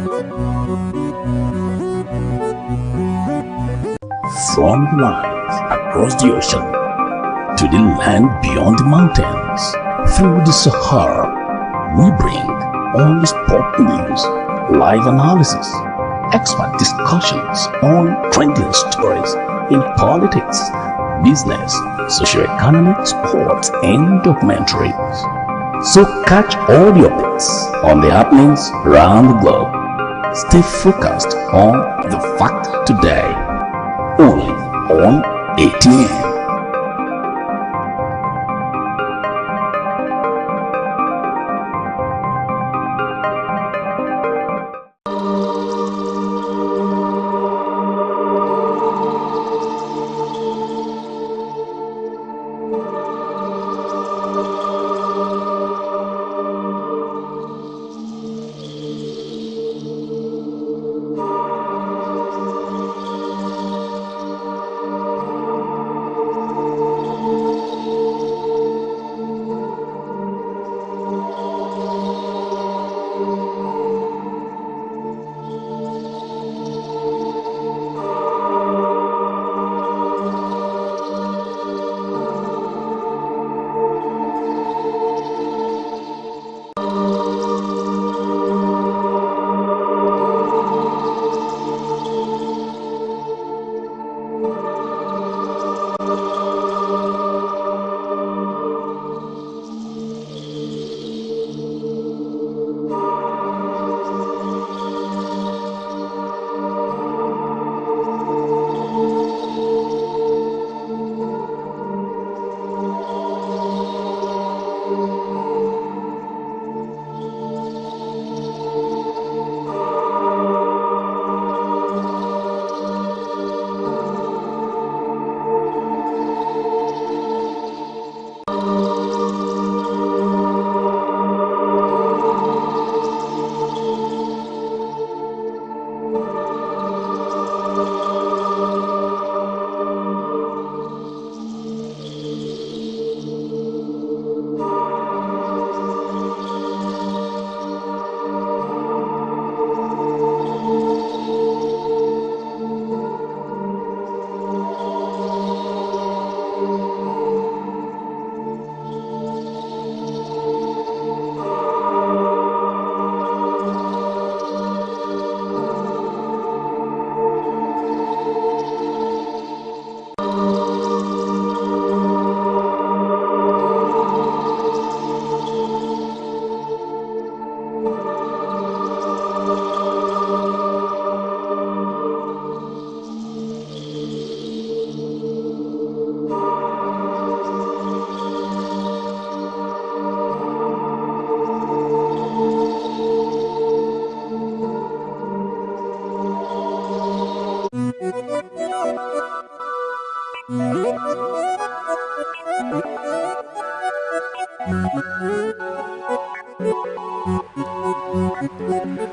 From the lines across the ocean to the land beyond the mountains, through the Sahara, we bring all the sport news, live analysis, expert discussions on trending stories in politics, business, socio-economic, sports, and documentaries. So catch all the updates on the happenings around the globe. Stay focused on the fact today, only on ATN.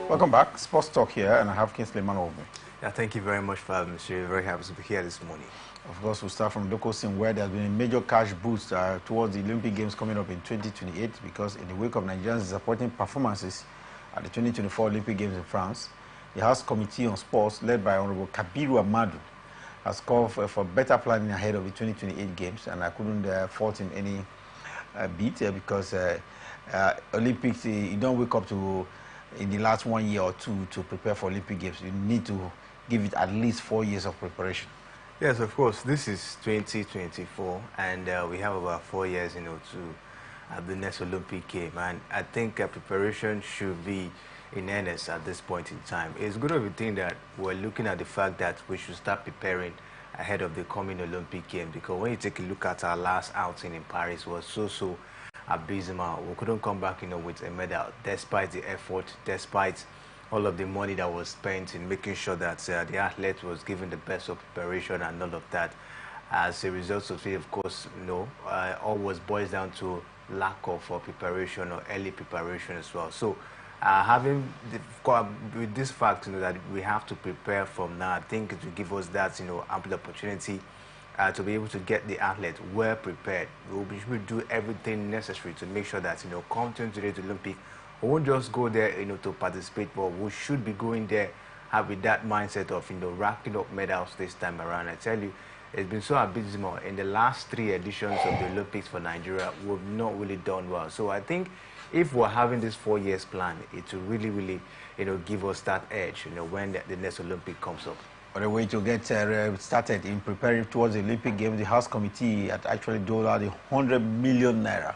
Welcome back. Sports Talk here, and I have Kingsley Emmanuel with me. Yeah, thank you very much for having me, sir. Very happy to be here this morning. Of course, we'll start from local scene where there has been a major cash boost towards the Olympic Games coming up in 2028 because in the wake of Nigerians' disappointing performances at the 2024 Olympic Games in France, the House Committee on Sports, led by Honorable Kabiru Amadu, has called for better planning ahead of the 2028 Games, and I couldn't fault in any bit because Olympics, you don't wake up to in the last 1 year or two to prepare for Olympic Games. You need to give it at least 4 years of preparation. Yes, of course. This is 2024, and we have about 4 years, to the next Olympic game. And I think preparation should be in earnest at this point in time. It's good of a thing that we're looking at the fact that we should start preparing ahead of the coming Olympic game, because when you take a look at our last outing in Paris, it was so abysmal. We couldn't come back, with a medal, despite the effort, despite all of the money that was spent in making sure that the athlete was given the best of preparation and all of that. As a result of it, of course, all was boils down to lack of preparation or early preparation as well. So with this fact, that we have to prepare from now, I think it will give us that, ample opportunity to be able to get the athlete well prepared. We should do everything necessary to make sure that, come 2028 Olympic, We won't just go there, to participate, but we should be going there with that mindset of, racking up medals this time around. I tell you, it's been so abysmal. In the last 3 editions of the Olympics for Nigeria, we've not really done well. So I think if we're having this 4 years plan, it will really, really, give us that edge, when the next Olympic comes up. On the way to get started in preparing towards the Olympic Games, the House Committee had actually doled out 100 million naira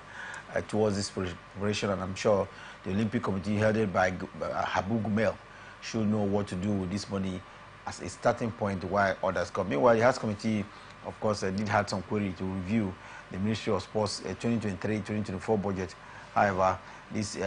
towards this preparation, and I'm sure the Olympic Committee headed by Habu Gumel should know what to do with this money as a starting point while others come. Meanwhile, the House Committee, of course, did have some query to review the Ministry of Sports 2023-2024 budget. However, these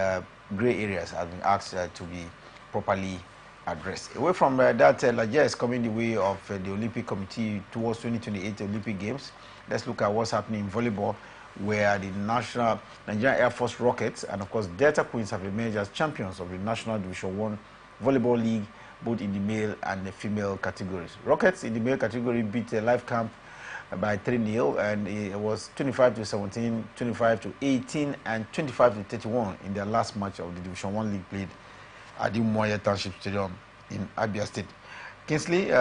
grey areas have been asked to be properly addressed. Away from that, Nigeria is coming the way of the Olympic Committee towards 2028 Olympic Games. Let's look at what's happening in volleyball, where the Nigerian Air Force Rockets and, of course, Delta Queens have emerged as champions of the National Division 1 Volleyball League, both in the male and the female categories. Rockets in the male category beat Life Camp by 3-0, and it was 25-17, 25-18, and 25-31 in their last match of the Division 1 League played at the Umuahia Township Stadium in Abia State. Kingsley,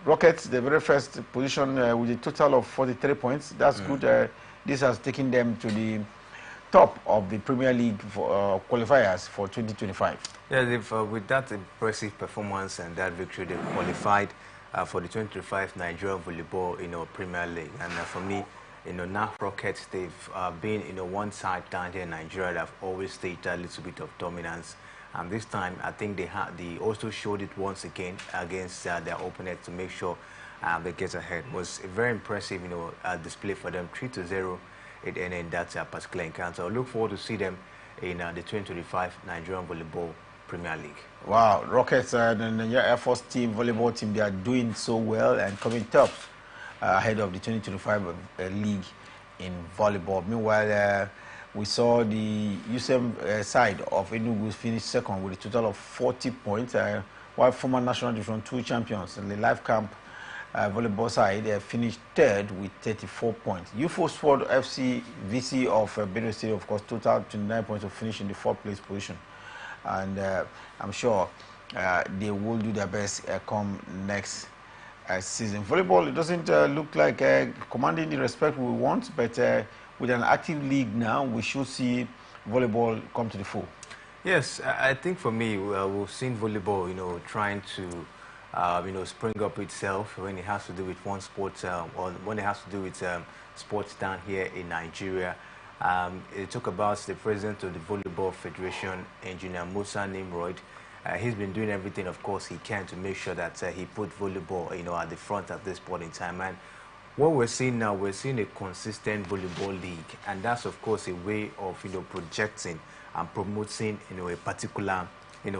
Rockets, the very first position with a total of 43 points. That's good. This has taken them to the top of the Premier League for, qualifiers for 2025. Yeah, with that impressive performance and that victory, they qualified for the 2025 Nigeria Volleyball, Premier League. And for me, now Rockets, they've been, one side down here in Nigeria that have always staged a little bit of dominance. And this time, I think they also showed it once again against their opponent to make sure they get ahead. It was a very impressive, display for them, 3-0 in that particular encounter. I look forward to see them in the 2025 Nigerian Volleyball Premier League. Wow, Rockets, the Nigeria Air Force team, volleyball team, they are doing so well and coming top ahead of the 2025 league in volleyball. Meanwhile, we saw the USM side of Enugu finish second with a total of 40 points, while former National Division 2 champions, the Life Camp volleyball side, finished third with 34 points. UFO Sport FC VC of Benue State, of course, total 29 points to finish in the 4th place position. And I'm sure they will do their best come next season. Volleyball, it doesn't look like commanding the respect we want, but with an active league now, we should see volleyball come to the fore. Yes, I think for me, we've seen volleyball, trying to, spring up itself when it has to do with one sport, or when it has to do with sports down here in Nigeria. It talk about the president of the Volleyball Federation, Engineer Musa Nimrod. He's been doing everything, of course, he can to make sure that he put volleyball, at the front at this point in time. And what we're seeing now, we're seeing a consistent volleyball league, and that's, of course, a way of, projecting and promoting, a particular,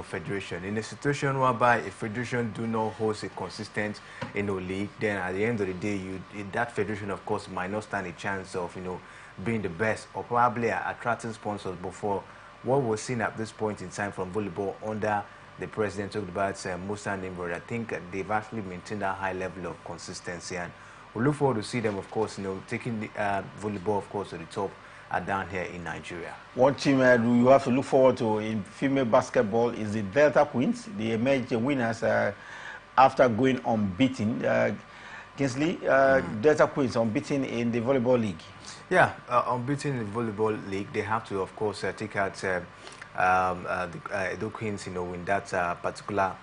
federation. In a situation whereby a federation do not host a consistent, league, then at the end of the day, that federation, of course, might not stand a chance of, being the best or probably attracting sponsors. Before what we're seeing at this point in time from volleyball under the president talked about Musa Nimrod, I think they've actually maintained a high level of consistency, and we look forward to see them, of course, taking the volleyball, of course, to the top down here in Nigeria. One team you have to look forward to in female basketball is the Delta Queens. They emerged winners after going unbeaten. Kingsley, Delta Queens unbeaten in the volleyball league. Yeah, unbeaten in the volleyball league. They have to, of course, take out the Edo Queens, in that particular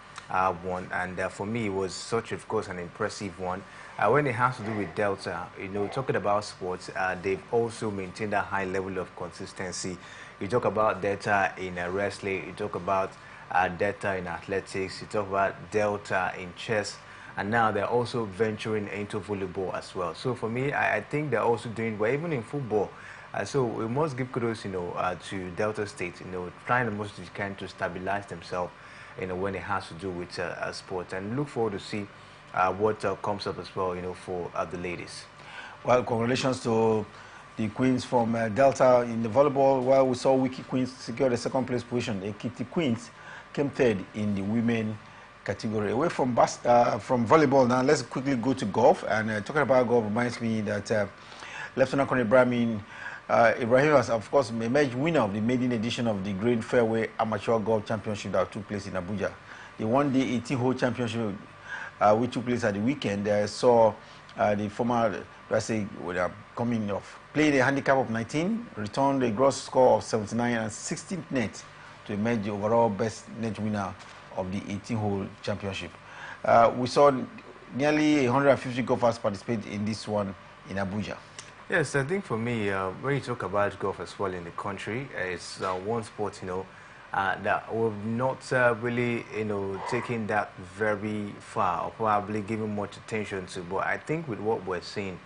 one. And for me, it was such, of course, an impressive one. When it has to do with Delta, talking about sports, they've also maintained a high level of consistency. You talk about Delta in wrestling, you talk about Delta in athletics, you talk about Delta in chess, and now they're also venturing into volleyball as well. So for me, I think they're also doing well, even in football. So we must give kudos, to Delta State, trying the most they can to stabilize themselves, when it has to do with sport, and look forward to see what comes up as well, for the ladies. Well, congratulations to the Queens from Delta in the volleyball. While we saw Wiki Queens secure the 2nd place position, Ekiti Queens came 3rd in the women category. Away from volleyball now, let's quickly go to golf. And talking about golf reminds me that Lieutenant Colonel Brahmin Ibrahim has, of course, emerged winner of the maiden edition of the Great Fairway Amateur Golf Championship that took place in Abuja. The one-day 18-hole championship, which took place at the weekend, saw the former, let's say, coming off, playing a handicap of 19, returned a gross score of 79 and 16th net to emerge the overall best net winner of the 18-hole championship. We saw nearly 150 golfers participate in this one in Abuja. Yes, I think for me, when you talk about golf as well in the country, it's one sport, that we've not really, taken that very far or probably given much attention to. But I think with what we're seeing,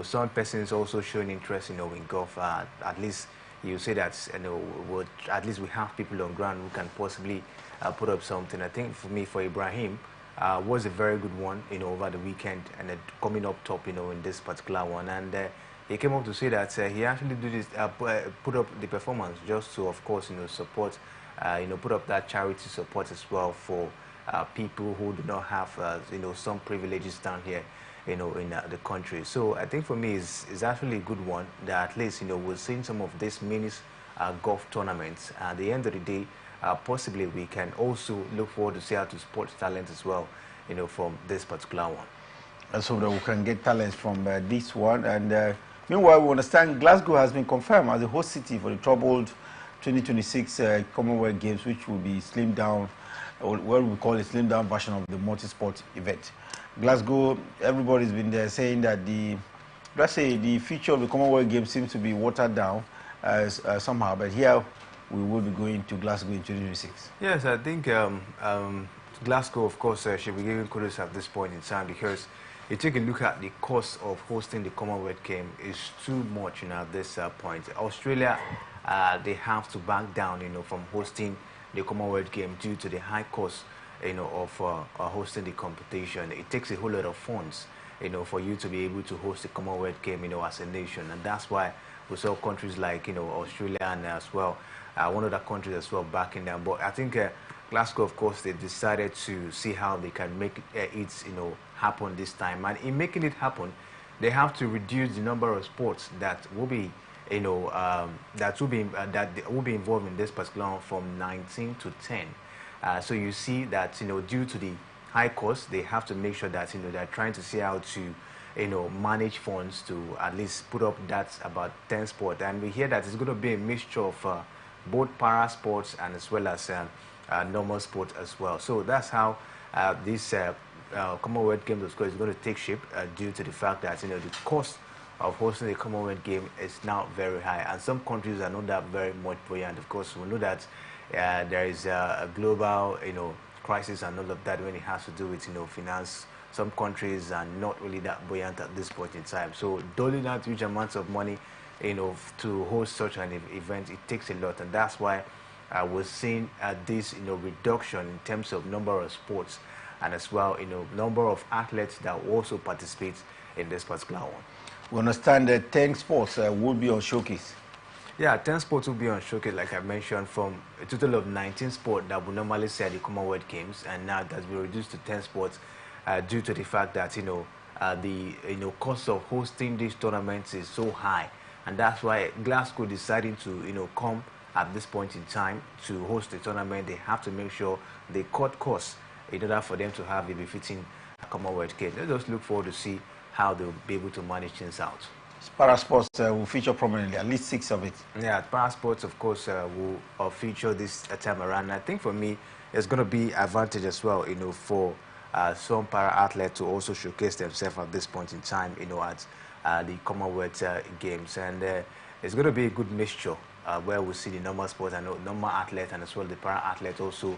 some persons also showing interest, in golf. At least you say that, at least we have people on ground who can possibly put up something. I think for me, for Ibrahim, was a very good one, over the weekend, and coming up top, in this particular one. And he came up to say that he actually did this, put up the performance just to, of course, support, put up that charity support as well for people who do not have, some privileges down here, in the country. So I think for me, it's actually a good one that at least, we're seeing some of these mini golf tournaments. At the end of the day, possibly we can also look forward to see how to support talent as well, from this particular one. And so that we can get talents from this one. And meanwhile, we understand Glasgow has been confirmed as the host city for the troubled 2026 Commonwealth Games, which will be slimmed down, or what we call a slimmed down version of the multi-sport event. Glasgow, everybody's been there saying that the future of the Commonwealth Games seems to be watered down somehow, but here we will be going to Glasgow in 2026. Yes, I think Glasgow, of course, should be giving kudos at this point in time, because you take a look at the cost of hosting the Commonwealth Game is too much, at this point. Australia, they have to back down, from hosting the Commonwealth Game due to the high cost, of hosting the competition. It takes a whole lot of funds, for you to be able to host the Commonwealth Game, as a nation, and that's why we saw countries like, Australia and as well, one other countries as well backing down. But I think Glasgow, of course, they decided to see how they can make it, happen this time. And in making it happen, they have to reduce the number of sports that will be, that will be involved in this particular one from 19 to 10. So you see that, due to the high cost, they have to make sure that, they're trying to see how to, manage funds to at least put up that about 10 sports. And we hear that it's going to be a mixture of both para sports and as well as normal sports as well. So that's how this Commonwealth Games is going to take shape, due to the fact that, the cost of hosting the Commonwealth Game is now very high, and some countries are not that very much buoyant. Of course, we know that there is a global, crisis and all of that when it has to do with, finance. Some countries are not really that buoyant at this point in time. So doling out huge amounts of money, to host such an event, it takes a lot, and that's why we're seeing this, reduction in terms of number of sports, and as well, number of athletes that will also participate in this particular one. We understand that 10 sports will be on showcase. Yeah, 10 sports will be on showcase, like I mentioned, from a total of 19 sports that would normally say at the Commonwealth Games, and now it has been reduced to 10 sports due to the fact that, the cost of hosting these tournaments is so high, and that's why Glasgow deciding to, come at this point in time to host the tournament. They have to make sure they cut costs in order for them to have a befitting Commonwealth Games. Let's just look forward to see how they'll be able to manage things out. Para sports will feature prominently, at least 6 of it. Yeah, para sports, of course, will feature this time around. And I think for me, it's going to be advantage as well, for some para athletes to also showcase themselves at this point in time, at the Commonwealth Games. And it's going to be a good mixture where we see the normal sports and normal athletes, and as well the para athletes also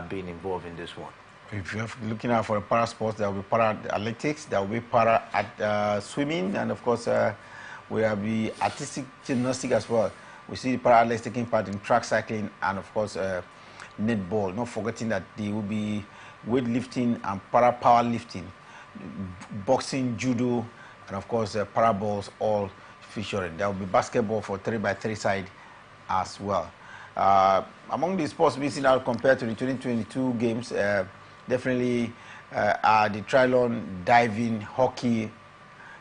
being involved in this one. If you're looking out for para sports, there will be para athletics, there will be para swimming, and of course we have the artistic gymnastics as well. We see the para athletes taking part in track cycling and of course netball. Not forgetting that there will be weightlifting and para powerlifting, boxing, judo, and of course para balls all featuring. There will be basketball for 3x3 side as well. Among the sports missing out compared to the 2022 games, definitely are the triathlon, diving, hockey,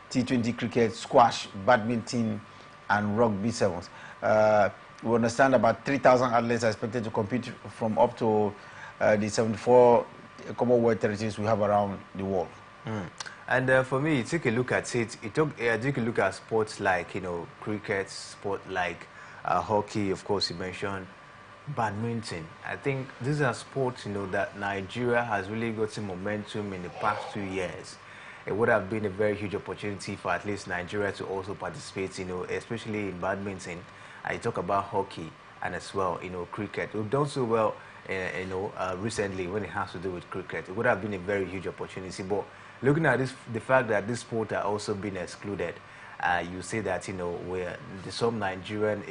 T20 cricket, squash, badminton, and rugby sevens. We understand about 3,000 athletes are expected to compete from up to the 74 Commonwealth territories we have around the world. And for me, take a look at it. Take a look at sports like, cricket, sport like hockey, of course, you mentioned badminton. I think these are sports, that Nigeria has really gotten momentum in the past 2 years. It would have been a very huge opportunity for at least Nigeria to also participate, especially in badminton. I talk about hockey and as well, cricket. We've done so well, recently when it has to do with cricket. It would have been a very huge opportunity. But looking at this, the fact that this sport are also being excluded, you say that, where some Nigerian,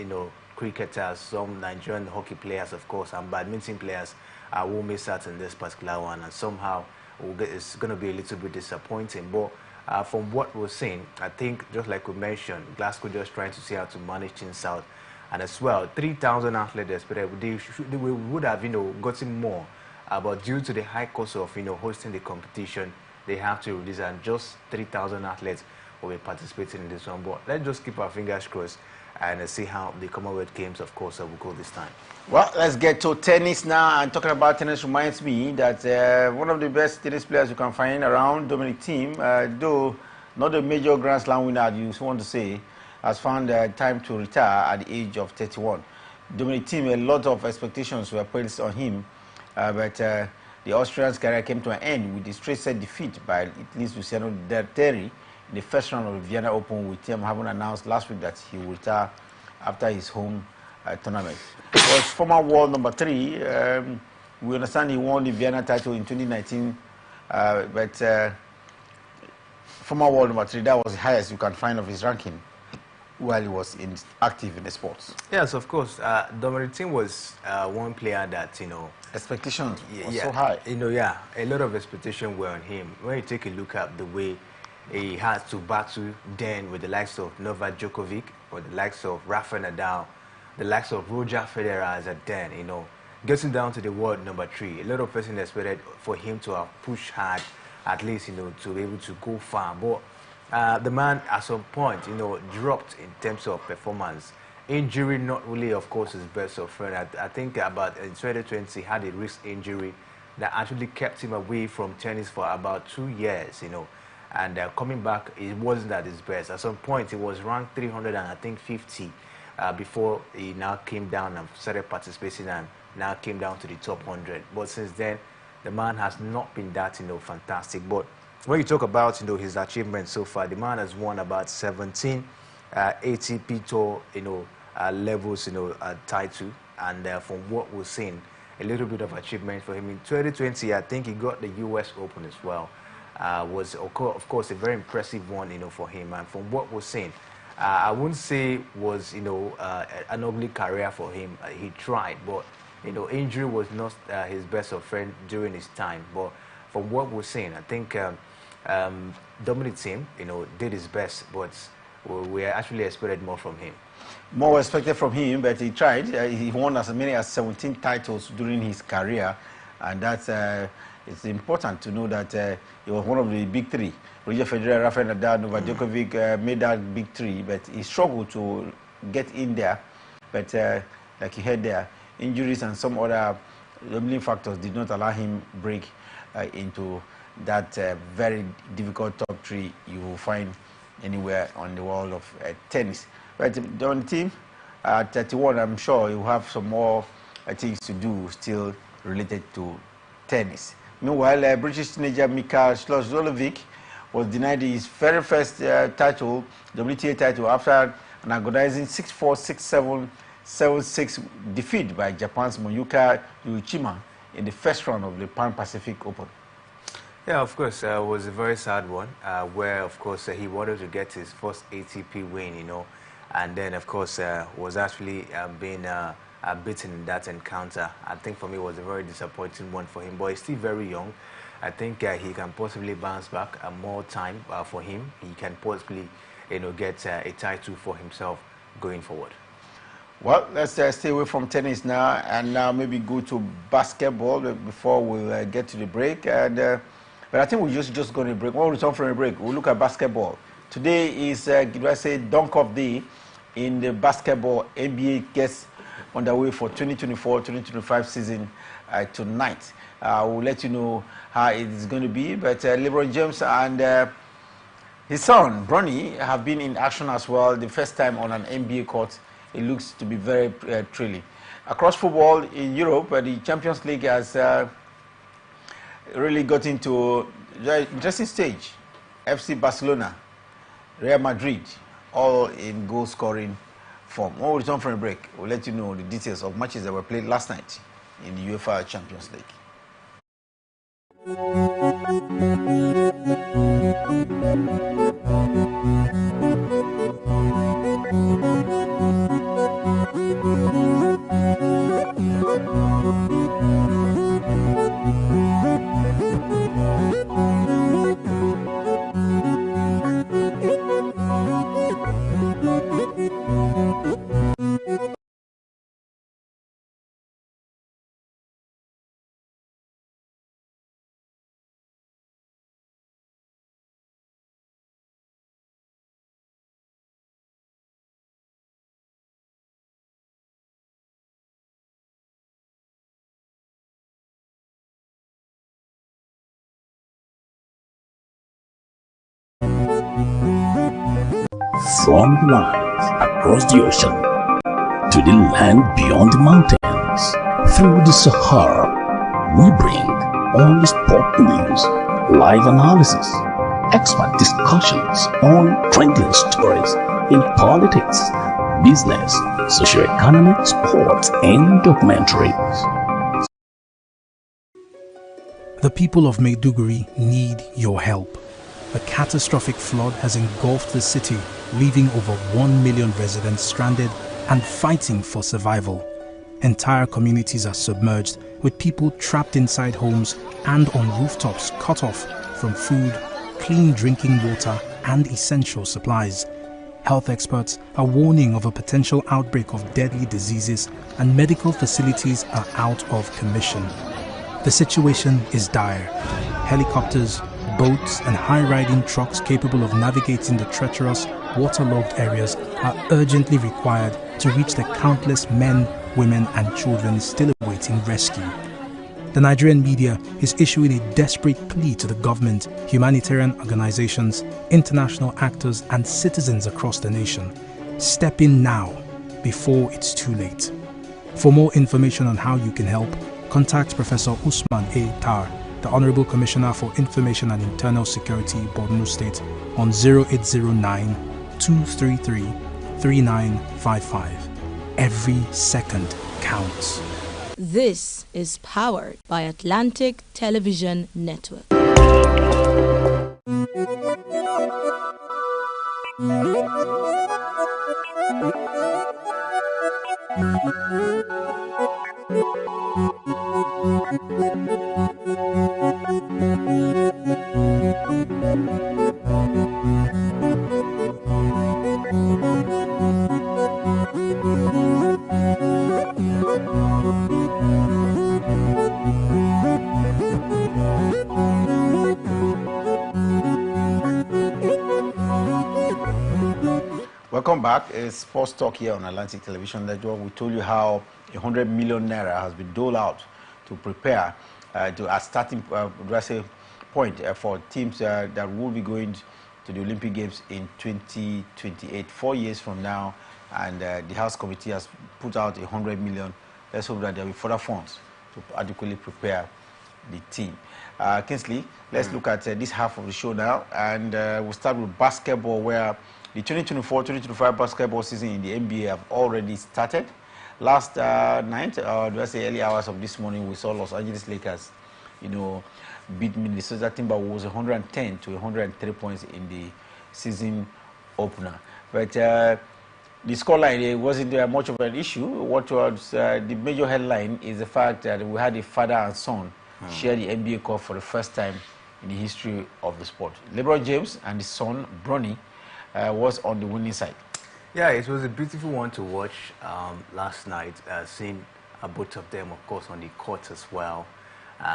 cricketers, some Nigerian hockey players, of course, and badminton players will miss out in this particular one, and somehow it's going to be a little bit disappointing. But from what we're seeing, I think, just like we mentioned, Glasgow just trying to see how to manage things out. And as well, 3,000 athletes, but they would have, gotten more. But due to the high cost of, hosting the competition, they have to release, and just 3,000 athletes will be participating in this one. But let's just keep our fingers crossed and see how the Commonwealth Games, of course, will go this time. Well, let's get to tennis now. And talking about tennis reminds me that one of the best tennis players you can find around, Dominic Thiem, though not a major Grand Slam winner, you want to say, has found time to retire at the age of 31. Dominic Thiem, a lot of expectations were placed on him, but the Austrian's career came to an end with a straight-set defeat by Italy's Luciano Terri in the first round of the Vienna Open, with Thiem having announced last week that he will retire after his home tournament. He was former world number 3. We understand he won the Vienna title in 2019, but former world number 3, that was the highest you can find of his ranking while he was active in the sports. Yes, of course. Dominic Thiem was one player that, expectations were so high. A lot of expectations were on him. When you take a look at the way he had to battle then with the likes of Novak Djokovic, or the likes of Rafa Nadal, the likes of Roger Federer as a then, getting down to the world number 3. A lot of persons expected for him to have pushed hard, at least, to be able to go far. But the man at some point, dropped in terms of performance. Injury, not really, of course, his best of friend. I think about in 2020, he had a wrist injury that actually kept him away from tennis for about 2 years, And coming back, it wasn't at his best. At some point, he was ranked 350 before he now came down and started participating and now came down to the top 100. But since then, the man has not been that, fantastic. But when you talk about, his achievements so far, the man has won about 17 ATP Tour, levels, title. And from what we're seeing, a little bit of achievement for him. In 2020, I think he got the US Open as well. Was, of course, a very impressive one, for him. And from what we're seeing, I wouldn't say was, an ugly career for him. He tried, but, injury was not his best of friend during his time. But from what we're seeing, I think Dominic Thiem, did his best, but we actually expected more from him. More expected from him, but he tried. He won as many as 17 titles during his career, and that's it's important to know that he was one of the big 3. Roger Federer, Rafa Nadal, Novak Djokovic made that big 3, but he struggled to get in there. But like you heard there, injuries and some other limiting factors did not allow him break into that very difficult top 3 you will find anywhere on the world of tennis. But on the team, at 31, I'm sure you have some more things to do still related to tennis. Meanwhile, British teenager Mika Slojolovic was denied his very first title, WTA title, after an agonizing 6-4, 6-7, 7-6 defeat by Japan's Moyuka Yuichima in the first round of the Pan Pacific Open. Yeah, of course, it was a very sad one, where, of course, he wanted to get his first ATP win, and then, of course, was actually being beaten in that encounter. I think for me it was a very disappointing one for him, but he's still very young. I think he can possibly bounce back more time for him. He can possibly, get a title for himself going forward. Well, let's stay away from tennis now, and now maybe go to basketball before we get to the break. And but I think we're just going to break. When we return from a break, we'll look at basketball. Today is, did I say, Dunk Off Day, in the basketball. NBA gets underway for 2024-2025 season tonight. We'll let you know how it is going to be. But LeBron James and his son, Bronny, have been in action as well. The first time on an NBA court. It looks to be very thrilling. Across football in Europe, the Champions League has really got into an interesting stage. FC Barcelona, Real Madrid, all in goal-scoring form. When we return from a break, we'll let you know the details of matches that were played last night in the UEFA Champions League. From the lines across the ocean to the land beyond the mountains, through the Sahara, we bring all the sport news, live analysis, expert discussions on trending stories in politics, business, socio-economic, sports, and documentaries. The people of Maiduguri need your help. A catastrophic flood has engulfed the city, leaving over 1 million residents stranded and fighting for survival. Entire communities are submerged, with people trapped inside homes and on rooftops cut off from food, clean drinking water, and essential supplies. Health experts are warning of a potential outbreak of deadly diseases, and medical facilities are out of commission. The situation is dire. Helicopters, boats, and high-riding trucks capable of navigating the treacherous, waterlogged areas are urgently required to reach the countless men, women, and children still awaiting rescue. The Nigerian media is issuing a desperate plea to the government, humanitarian organizations, international actors, and citizens across the nation. Step in now, before it's too late. For more information on how you can help, contact Professor Usman A. Tar, the Honorable Commissioner for Information and Internal Security, Borno State, on 0809-233-3955. Every second counts. This is powered by Atlantic Television Network. Welcome back. It's Sports Talk here on Atlantic Television Network. We told you how 100 million naira has been doled out to prepare to a starting point for teams that will be going to the Olympic Games in 2028, 4 years from now. And the House Committee has put out 100 million. Let's hope that there will be further funds to adequately prepare the team. Kingsley, let's look at this half of the show now, and we'll start with basketball, where the 2024-2025 basketball season in the NBA have already started. Last night, let's say early hours of this morning, we saw Los Angeles Lakers, beat Minnesota Timberwolves 110 to 103 points in the season opener. But the scoreline wasn't much of an issue. What was the major headline is the fact that we had a father and son share the NBA court for the first time in the history of the sport. LeBron James and his son, Bronny, was on the winning side. Yeah, it was a beautiful one to watch last night, seeing both of them, of course, on the court as well.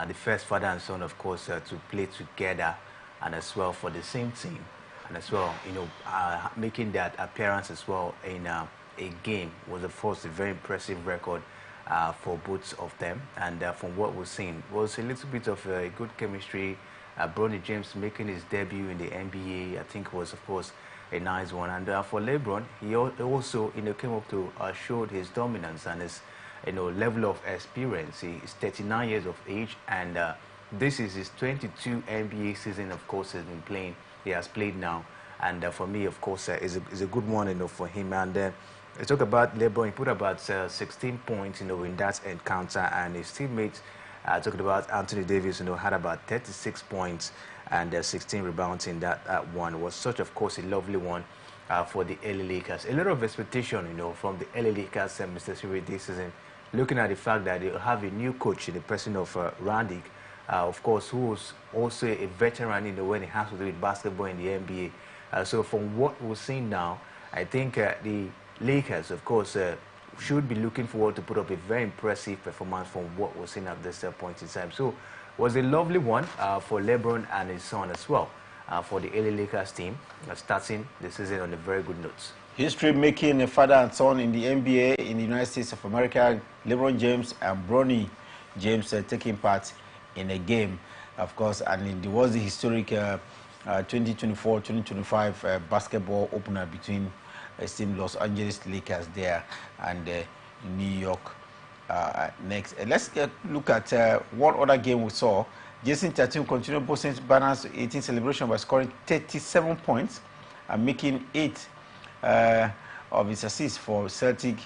The first father and son, of course, to play together and as well for the same team. and as well, making that appearance as well in a game was, of course, a very impressive record for both of them. And from what we've seen, was a little bit of a good chemistry. Bronny James making his debut in the NBA, I think, was, of course, a nice one. And for LeBron, he also, came up to showed his dominance and his, level of experience. He is 39 years of age, and this is his 22 NBA season, of course, has been playing. He has played now, and for me, of course, is a good one, for him. And I talk about LeBron. He put about 16 points, in that encounter, and his teammates, talking about Anthony Davis, had about 36 points and 16 rebounds in that one. It was such, of course, a lovely one for the LA Lakers. A lot of expectation, from the LA Lakers, Mr. Siri, this season, looking at the fact that they have a new coach in the person of Randy, of course, who was also a veteran, when it has to do with basketball in the NBA. So from what we're seeing now, I think the Lakers, of course, should be looking forward to put up a very impressive performance from what we're seeing at this point in time. So it was a lovely one for LeBron and his son as well, for the LA Lakers team, starting the season on a very good note. History making a father and son in the NBA in the United States of America, LeBron James and Bronny James taking part in a game, of course, and it was the historic 2024-2025 basketball opener between esteemed Los Angeles Lakers there and New York next. Let's look at one other game we saw. Jason Tatum continued boasting Banners 18 celebration by scoring 37 points and making 8 of his assists for Celtic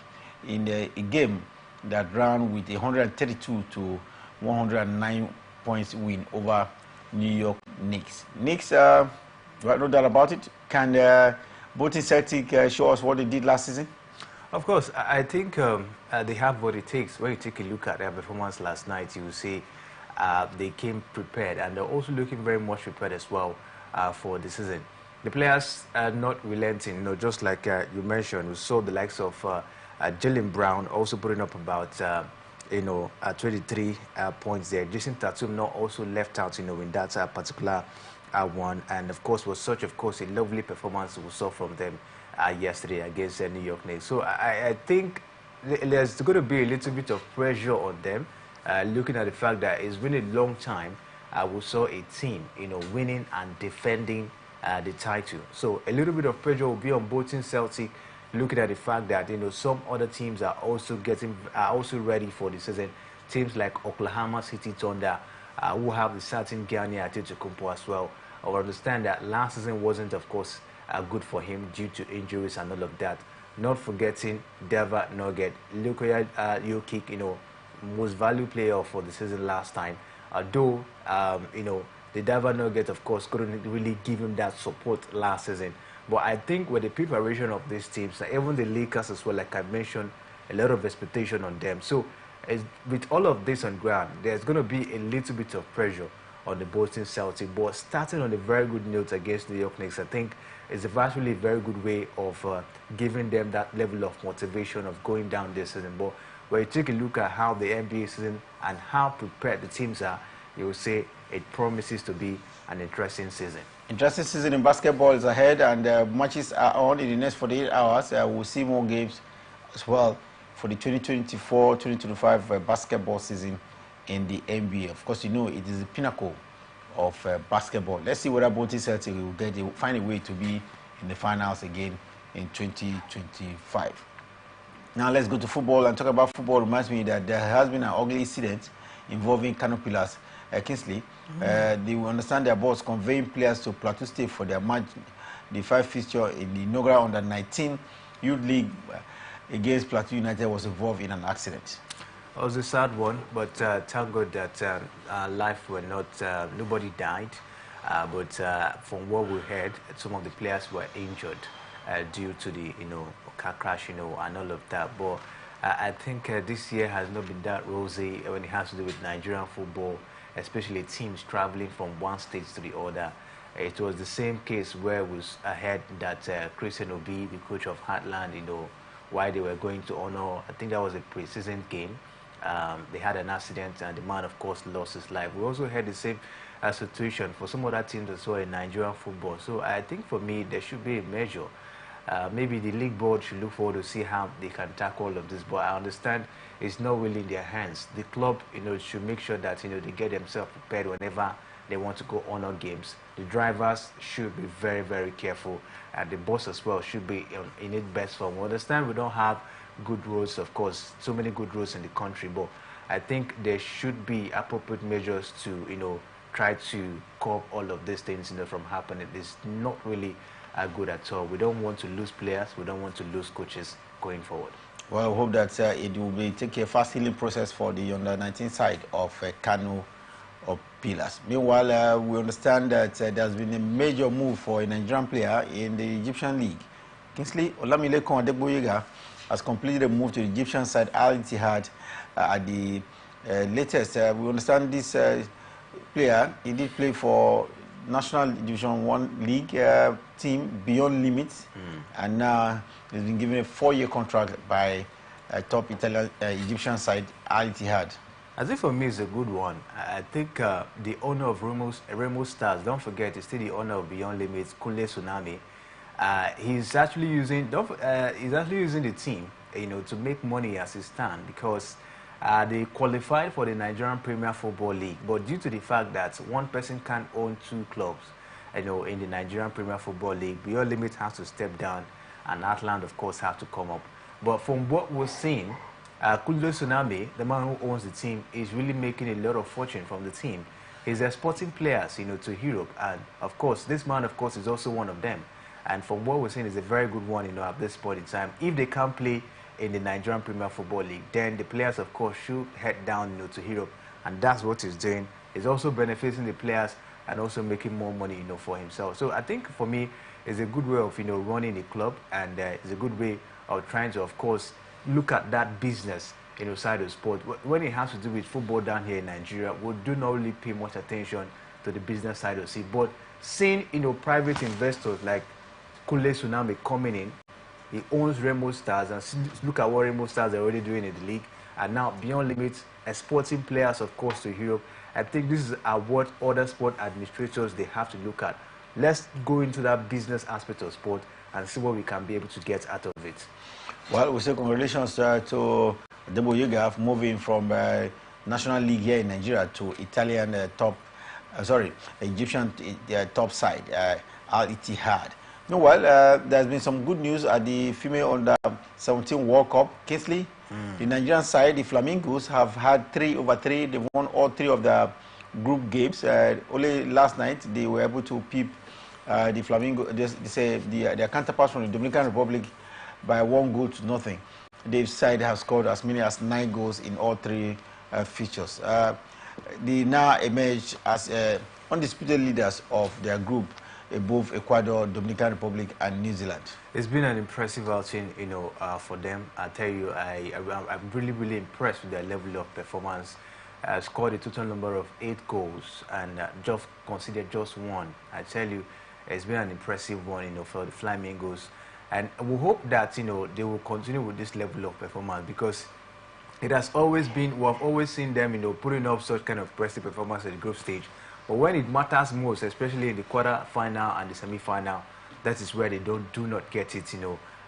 in a game that ran with a 132 to 109 points win over New York Knicks. Knicks, no doubt about it. Can Bolton Celtic show us what they did last season? Of course, I think they have what it takes. When you take a look at their performance last night, you will see they came prepared, and they're also looking very much prepared as well for the season. The players are not relenting, just like you mentioned. We saw the likes of Jaylen Brown also putting up about 23 points there. Jason Tatum not also left out, in that particular one, and of course was such, of course, a lovely performance we saw from them yesterday against New York Knicks. So I think there's going to be a little bit of pressure on them, looking at the fact that it's been a long time we saw a team, winning and defending the title. So a little bit of pressure will be on Bolton Celtic, looking at the fact that some other teams are also ready for the season. Teams like Oklahoma City Thunder, who have the certain Gianni Antetokounmpo as well. I understand that last season wasn't, of course, good for him due to injuries and all of that. Not forgetting Denver Nuggets, Luka Jokic, most valued player for the season last time. Though, the Denver Nuggets, of course, couldn't really give him that support last season. But I think with the preparation of these teams, even the Lakers as well, like I mentioned, a lot of expectation on them. So with all of this on ground, there's going to be a little bit of pressure on the Boston Celtics. But starting on a very good note against New York Knicks, I think is actually a very good way of giving them that level of motivation of going down this season. But when you take a look at how the NBA season and how prepared the teams are, you will say it promises to be an interesting season. Interesting season in basketball is ahead, and matches are on in the next 48 hours. We'll see more games as well for the 2024-2025 basketball season in the NBA. Of course, it is the pinnacle of basketball. Let's see whether Bolton Celtic will find a way to be in the finals again in 2025. Now let's go to football and talk about football. Reminds me that there has been an ugly incident involving Canopilas Kingsley. They will understand their boss conveying players to Plateau State for their match, the 5 fixture in the inaugural under-19 youth league against Plateau United was involved in an accident. It was a sad one, but thank God that life were not, nobody died. But from what we heard, some of the players were injured due to the car crash, and all of that. But I think this year has not been that rosy when it has to do with Nigerian football, especially teams traveling from one state to the other. It was the same case where we heard that Christian Obi, the coach of Heartland, while they were going to honor, I think that was a pre-season game, They had an accident and the man, of course, lost his life. We also had the same situation for some other teams as well in Nigerian football. So I think for me, there should be a measure. Maybe the league board should look forward to see how they can tackle all of this. But I understand it's not really in their hands. The club, should make sure that, they get themselves prepared whenever they want to go honor games. The drivers should be very, very careful. And the boss as well should be in its best form. We understand we don't have good roads, of course, so many good roads in the country, but I think there should be appropriate measures to, try to curb all of these things, from happening. It's not really good at all. We don't want to lose players. We don't want to lose coaches going forward. Well, I hope that it will take a fast healing process for the under-19 side of Kano or Pillars. Meanwhile, we understand that there's been a major move for a Nigerian player in the Egyptian league. Kingsley Olamilekon Adegboyega has completed a move to the Egyptian side Al Ittihad at the latest. We understand this player, he did play for National Division 1 League team Beyond Limits, and now he's been given a 4-year contract by top Italian Egyptian side Al Ittihad. I think for me it's a good one. I think the owner of Remo Stars, don't forget, is still the owner of Beyond Limits, Kunle Tsunami. He's actually using the team, to make money as it stands, because they qualified for the Nigerian Premier Football League, but due to the fact that one person can't own 2 clubs, in the Nigerian Premier Football League, Beyond Limits has to step down, and Atland, of course, have to come up. But from what we're seeing, Kunle Tsunami, the man who owns the team, is really making a lot of fortune from the team. He's exporting players, to Europe, and of course, this man, of course, is also one of them. And from what we're seeing, is a very good one, at this point in time. If they can't play in the Nigerian Premier Football League, then the players, of course, should head down, to Europe, and that's what he's doing. He's also benefiting the players and also making more money, for himself. So I think for me, it's a good way of, running a club, and it's a good way of trying to, of course, look at that business, side of sport. When it has to do with football down here in Nigeria, we do not really pay much attention to the business side of it. But seeing, private investors like Kunle Tsunami coming in, he owns Remo Stars, and look at what Remo Stars are already doing in the league, and now Beyond Limits, exporting players, of course, to Europe. I think this is what other sport administrators, they have to look at. Let's go into that business aspect of sport and see what we can be able to get out of it. Well, we say congratulations to Adegboyega moving from National League here in Nigeria to Italian Egyptian top side, Al Ittihad. Meanwhile, there's been some good news at the female under-17 World Cup. Kingsley, the Nigerian side, the Flamingos, have had 3/3. They've won all 3 of the group games. Only last night they were able to peep the Flamingo. They say their counterparts from the Dominican Republic by 1-0. Their side has scored as many as 9 goals in all 3 features. They now emerge as undisputed leaders of their group, above Ecuador, Dominican Republic, and New Zealand. It's been an impressive outing, for them. I tell you, I'm really, really impressed with their level of performance. Scored a total number of 8 goals and just considered just 1. I tell you, it's been an impressive one, for the Flamingos. And we hope that, they will continue with this level of performance, because it has always been, we have always seen them, putting up such kind of impressive performance at the group stage. But when it matters most, especially in the quarter-final and the semi-final, that is where they do not get it,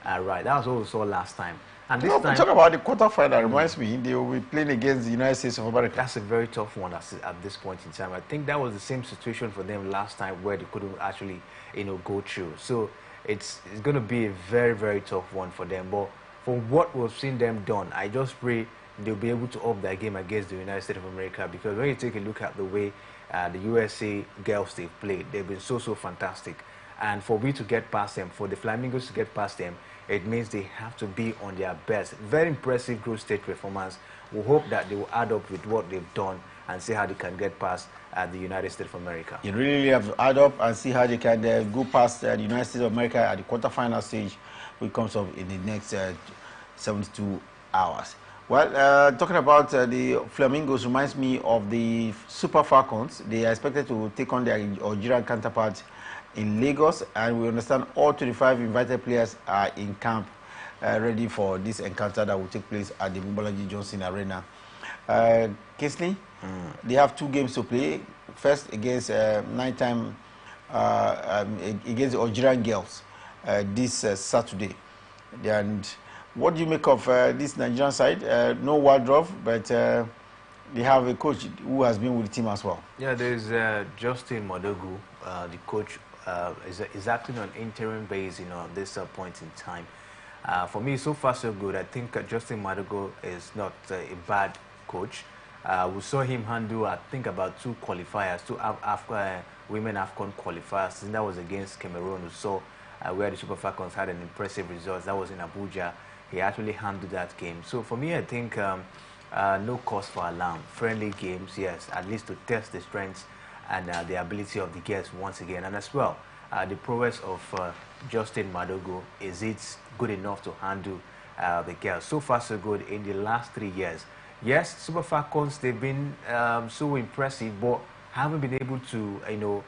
right. That was what we saw last time. And this time, talk about the quarter-final, reminds me, they will be playing against the United States of America. That's a very tough one at this point in time. I think that was the same situation for them last time, where they couldn't actually, go through. So it's going to be a very, very tough one for them. But from what we've seen them done, I just pray they'll be able to up their game against the United States of America, because when you take a look at the way the USA girls they've played, they've been so fantastic. And for we to get past them, for the Flamingos to get past them, it means they have to be on their best. Very impressive group stage performance. We hope that they will add up with what they've done and see how they can get past the United States of America. You really have to add up and see how they can go past the United States of America at the quarterfinal stage, which comes up in the next 72 hours. Well, talking about the Flamingos reminds me of the Super Falcons. They are expected to take on their Algerian counterparts in Lagos, and we understand all 25 invited players are in camp ready for this encounter that will take place at the Mobolaji Johnson Arena Kingsley, they have 2 games to play. First against nighttime against the Algerian girls this Saturday. And what do you make of this Nigerian side? No wardrobe, but they have a coach who has been with the team as well. Yeah, there's Justin Madogu, the coach is acting on interim base, at this point in time. For me, so far so good. I think Justin Madogu is not a bad coach. We saw him handle, I think, about 2 qualifiers, 2 women AFCON qualifiers. And that was against Cameroon. We saw where the Super Falcons had an impressive result. That was in Abuja. He actually handled that game. So for me, I think no cause for alarm. Friendly games, yes, at least to test the strengths and the ability of the girls once again. And as well, the prowess of Justin Madogo, is it good enough to handle the girls? So far so good in the last 3 years. Yes, Super Falcons, they've been so impressive, but haven't been able to,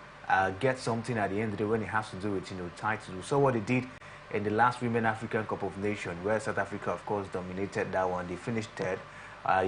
get something at the end of the day when it has to do with, titles. So what they did in the last Women African Cup of Nations, where South Africa, of course, dominated that one. They finished 3rd.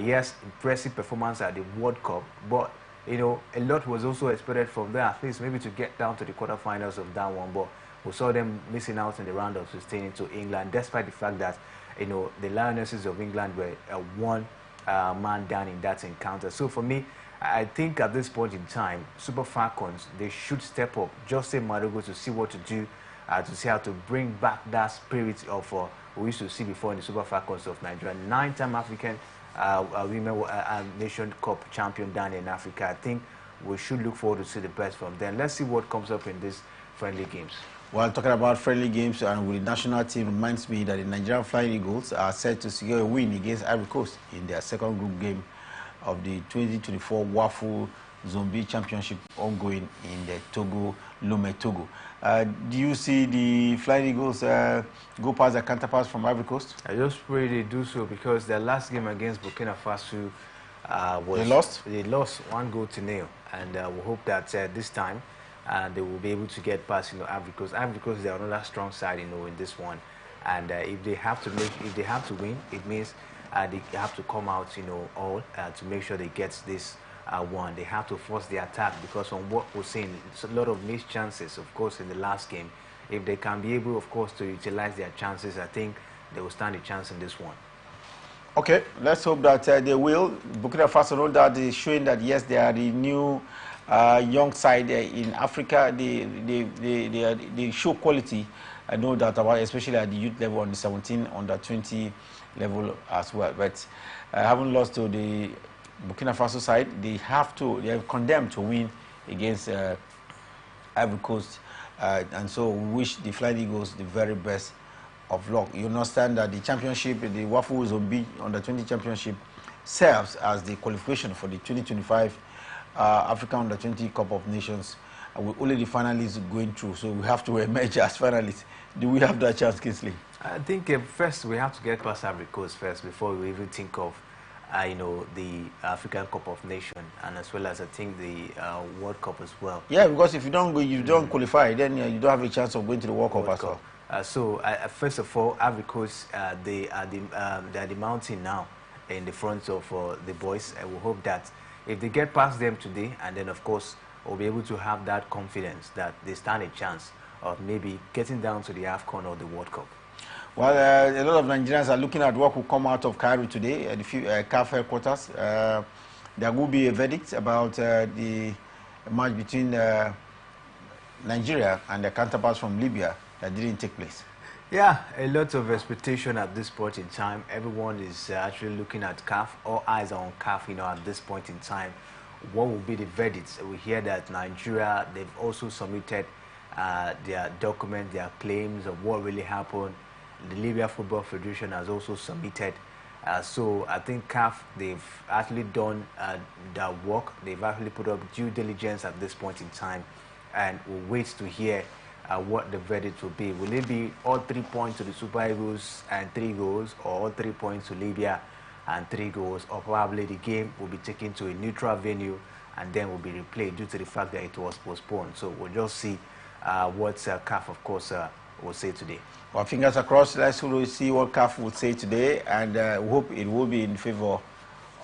Yes, impressive performance at the World Cup, but a lot was also expected from them, at least maybe to get down to the quarterfinals of that one. But we saw them missing out in the round of 16 into England, despite the fact that the Lionesses of England were one man down in that encounter. So for me, I think at this point in time, Super Falcons, they should step up. Justin Madogo to see what to do, to see how to bring back that spirit of we used to see before in the Super Falcons of Nigeria. 9-time African Women Nation Cup champion down in Africa. I think we should look forward to see the best from them. Let's see what comes up in these friendly games. Well, talking about friendly games and with the national team reminds me that the Nigerian Flying Eagles are set to secure a win against Ivory Coast in their second group game of the 2024 WAFU Zombie Championship ongoing in the Togo, Lomé, Togo. Do you see the Flying Eagles go past their counterparts from Ivory Coast? I just pray they do so, because their last game against Burkina Faso they lost? They lost 1-0, and we hope that this time they will be able to get past Ivory Coast. Ivory Coast is another strong side in this one, and if they have to win, it means they have to come out all to make sure they get this one. They have to force the attack, because from what we're seeing, it's a lot of missed chances, of course, in the last game. If they can be able, of course, to utilize their chances, I think they will stand a chance in this one. Okay, let's hope that they will. Burkina Faso, know that is showing that yes, they are the new young side in Africa. They show quality. I know that about, especially at the youth level, on the 17, under 20 level as well. But I haven't lost to the Burkina Faso side. They are condemned to win against Ivory Coast, and so we wish the Flying Eagles the very best of luck. You understand that the championship, the WAFU Zombie under 20 championship, serves as the qualification for the 2025 African under 20 Cup of Nations. With only the finalists going through, so we have to emerge as finalists. Do we have that chance, Kingsley? I think first we have to get past Ivory Coast first before we even think of the African Cup of Nations, and as well as I think the World Cup as well. Yeah, because if you don't go, you don't qualify, then you don't have a chance of going to the World Cup as well. So first of all, Ivory Coast, they are the mountain now in the front of the boys. I will hope that if they get past them today, and then of course we'll be able to have that confidence that they stand a chance of maybe getting down to the AFCON or the World Cup. Well, a lot of Nigerians are looking at what will come out of Cairo today at the CAF headquarters. There will be a verdict about the match between Nigeria and their counterparts from Libya that didn't take place. Yeah, a lot of expectation at this point in time. Everyone is actually looking at CAF. All eyes are on CAF, at this point in time. What will be the verdicts? We hear that Nigeria, they've also submitted their document, their claims of what really happened. The Libya Football Federation has also submitted. So I think CAF, they've actually done their work. They've actually put up due diligence at this point in time, and we'll wait to hear what the verdict will be. Will it be all 3 points to the Super Eagles and 3 goals, or all 3 points to Libya and 3 goals, or probably the game will be taken to a neutral venue and then will be replayed due to the fact that it was postponed? So we'll just see what CAF, of course, will say today. Well, fingers crossed. Let's see what CAF will say today, and we hope it will be in favor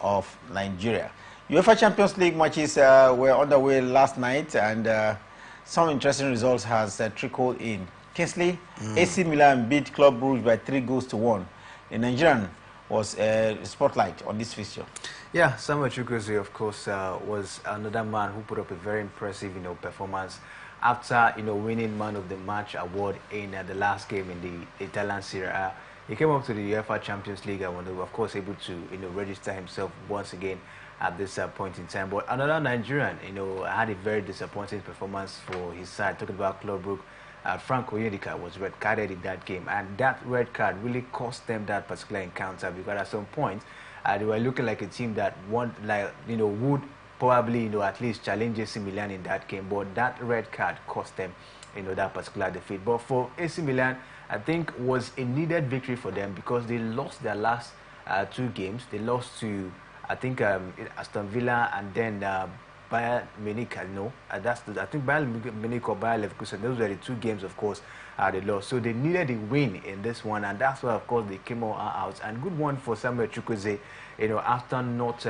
of Nigeria. UEFA Champions League matches were underway last night, and some interesting results has trickled in. Kingsley, AC Milan beat Club Brugge by 3-1. The Nigerian was spotlight on this fixture. Yeah, Samuel Chukwueze, of course, was another man who put up a very impressive, performance after, winning Man of the Match award in the last game in the Italian Serie A. He came up to the UEFA Champions League and was, of course, able to, register himself once again at this point in time. But another Nigerian, had a very disappointing performance for his side. Talking about Club Brugge, Frank Onyedika was red-carded in that game, and that red card really cost them that particular encounter, because at some point they were looking like a team that would probably at least challenge AC Milan in that game, but that red card cost them that particular defeat. But for AC Milan, I think was a needed victory for them, because they lost their last 2 games. They lost to, I think, Aston Villa, and then Bayern Munich. I think Bayern Munich or Bayern Leverkusen. Those were the 2 games, of course, they lost. So they needed a win in this one, and that's why, of course, they came all out. And good one for Samuel Chukwueze, after not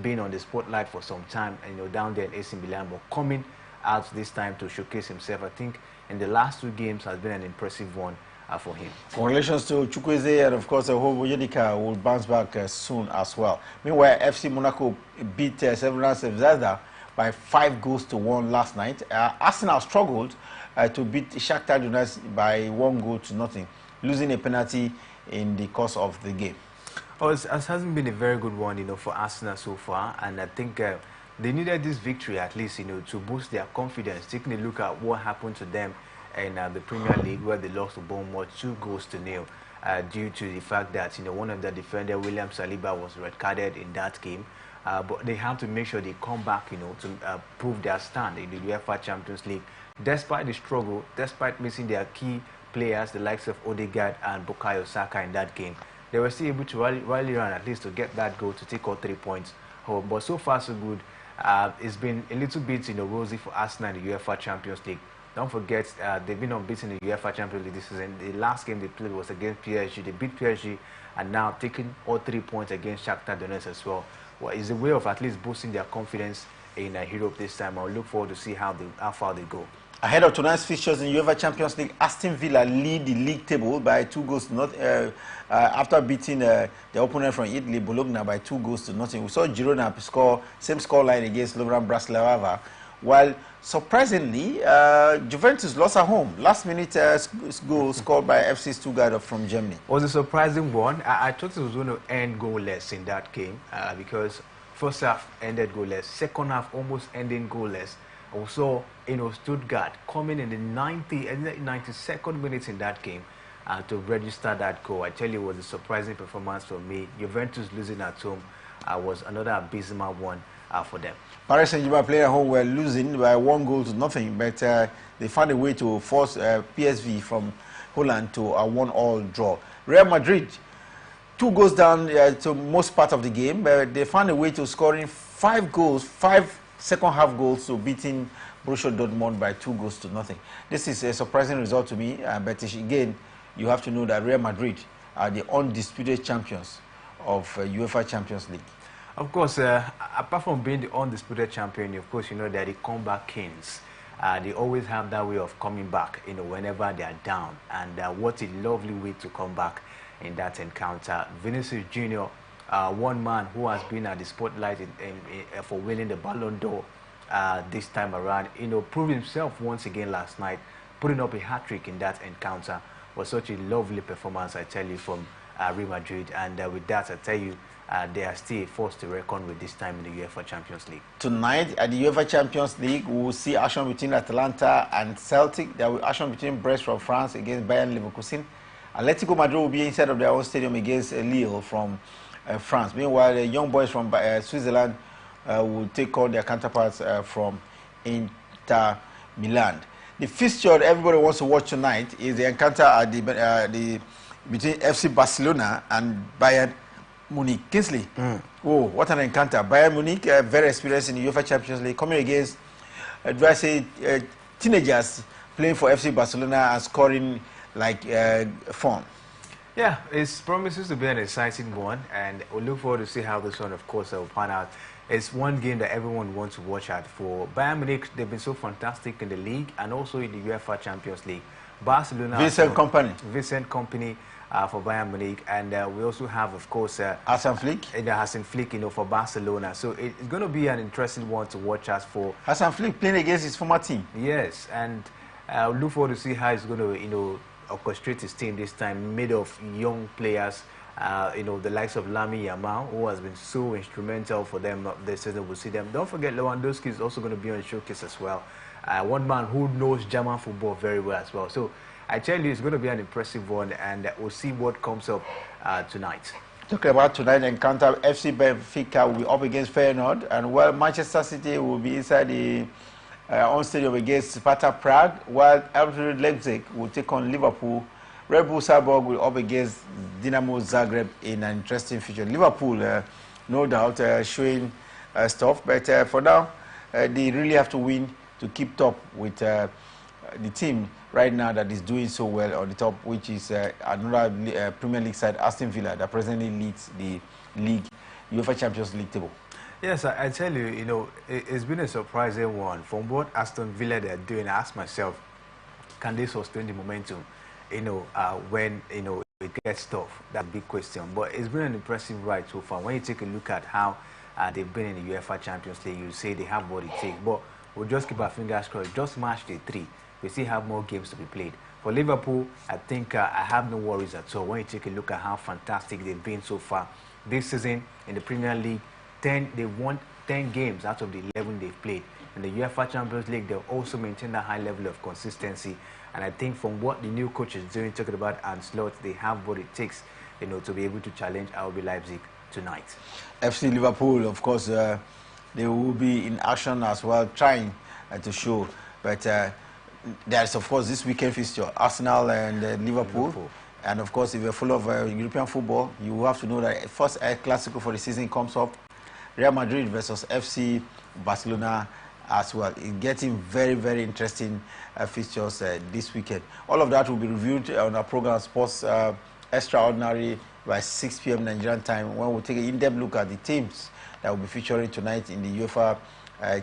being on the spotlight for some time, down there in AC Milan, but coming out this time to showcase himself. I think in the last 2 games has been an impressive one for him. Congratulations to Chukwueze, and of course, Onyedika will bounce back soon as well. Meanwhile, FC Monaco beat Severance Zaza by 5-1 last night. Arsenal struggled to beat Shakhtar Donetsk by 1-0, losing a penalty in the course of the game. Oh, it hasn't been a very good one, for Arsenal so far, and I think they needed this victory at least, to boost their confidence. Taking a look at what happened to them in the Premier League, where they lost to Bournemouth 2-0 due to the fact that one of the defender, William Saliba, was red-carded in that game. But they have to make sure they come back, to prove their stand in the UEFA Champions League. Despite the struggle, despite missing their key players, the likes of Odegaard and Bukayo Saka in that game, they were still able to rally around at least to get that goal to take all 3 points home. But so far, so good. It's been a little bit, rosy for Arsenal in the UEFA Champions League. Don't forget, they've been unbeaten in the UEFA Champions League this season. The last game they played was against PSG. They beat PSG and now taking all 3 points against Shakhtar Donetsk as well. Well, it's a way of at least boosting their confidence in Europe this time. I'll look forward to see how far they go. Ahead of tonight's fixtures in UEFA Champions League, Aston Villa lead the league table by 2-0 after beating the opponent from Italy, Bologna, by 2-0. We saw Girona score same scoreline against Slovan Bratislava, while surprisingly Juventus lost at home. Last-minute goal scored by FC Stuttgart from Germany. It was a surprising one. I thought it was going to end goalless in that game because first half ended goalless, second half almost ending goalless. Also, Stuttgart coming in the 92nd minute in that game to register that goal. I tell you, it was a surprising performance for me. Juventus losing at home was another abysmal one for them. Paris Saint-Germain playing at home were losing by 1-0, but they found a way to force PSV from Holland to a 1-1 draw. Real Madrid, 2 goals down to most part of the game, but they found a way to scoring 5 goals, 5 second-half goals, to beating Borussia Dortmund by 2-0. This is a surprising result to me, but again, you have to know that Real Madrid are the undisputed champions of UEFA Champions League. Of course, apart from being the undisputed champion, of course, they're the comeback kings. They always have that way of coming back, whenever they are down. And what a lovely way to come back in that encounter. Vinicius Jr., one man who has been at the spotlight for winning the Ballon d'Or this time around, proved himself once again last night, putting up a hat-trick in that encounter. Was such a lovely performance, I tell you, from Real Madrid. And with that, I tell you, they are still forced to reckon with this time in the UEFA Champions League. Tonight at the UEFA Champions League, we will see action between Atalanta and Celtic. There will be action between Brest from France against Bayern Leverkusen. Atletico Madrid will be inside of their own stadium against Lille from France. Meanwhile, the young boys from Switzerland will take on their counterparts from Inter Milan. The fixture everybody wants to watch tonight is the encounter at between FC Barcelona and Bayern Munich. Kingsley, oh, what an encounter. Bayern Munich, very experienced in the UEFA Champions League, coming against, do I say, teenagers playing for FC Barcelona and scoring like fun. Yeah, it promises to be an exciting one, and we'll look forward to see how this one, of course, will pan out. It's one game that everyone wants to watch out for. Bayern Munich, they've been so fantastic in the league and also in the UEFA Champions League. Barcelona... Vincent Kompany for Bayern Munich, and we also have, of course... Hassan Flick. Hassan Flick, for Barcelona. So it's going to be an interesting one to watch out for. Hassan Flick playing against his former team. Yes, and I look forward to see how he's going to, orchestrate his team this time, made of young players, the likes of Lamine Yamal, who has been so instrumental for them this season. We'll see them. Don't forget Lewandowski is also going to be on showcase as well. One man who knows German football very well as well. So I tell you, it's going to be an impressive one, and we'll see what comes up tonight. Talking about tonight's encounter, FC Benfica will be up against Feyenoord, and while Manchester City will be inside the on stadium against Sparta Prague, while RB Leipzig will take on Liverpool. Red Bull Salzburg will up against Dinamo Zagreb in an interesting future. Liverpool, no doubt, showing stuff, but for now, they really have to win to keep top with the team right now that is doing so well on the top, which is another Premier League side, Aston Villa, that presently leads the league, UEFA Champions League table. Yes, I tell you, it's been a surprising one. From what Aston Villa they're doing, I ask myself, can they sustain the momentum, when, it gets tough? That's a big question. But it's been an impressive ride so far. When you take a look at how they've been in the UEFA Champions League, you say they have what it takes. But we'll just keep our fingers crossed. Just match day 3. We still have more games to be played. For Liverpool, I think I have no worries at all. When you take a look at how fantastic they've been so far this season in the Premier League, they've won 10 games out of the 11 they've played. In the UEFA Champions League, they've also maintained a high level of consistency. And I think from what the new coach is doing, talking about Ancelotti, they have what it takes, to be able to challenge RB Leipzig tonight. FC Liverpool, of course, they will be in action as well, trying to show. But there's, of course, this weekend fixture, Arsenal and Liverpool. And, of course, if you're full of European football, you have to know that first El Clasico for the season comes up. Real Madrid versus FC Barcelona as well. It's getting very, very interesting fixtures this weekend. All of that will be reviewed on our program, Sports Extraordinary, by 6 p.m. Nigerian time, when we'll take an in-depth look at the teams that will be featuring tonight in the UEFA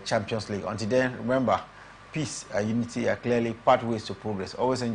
Champions League. Until then, remember, peace and unity are clearly pathways to progress. Always enjoy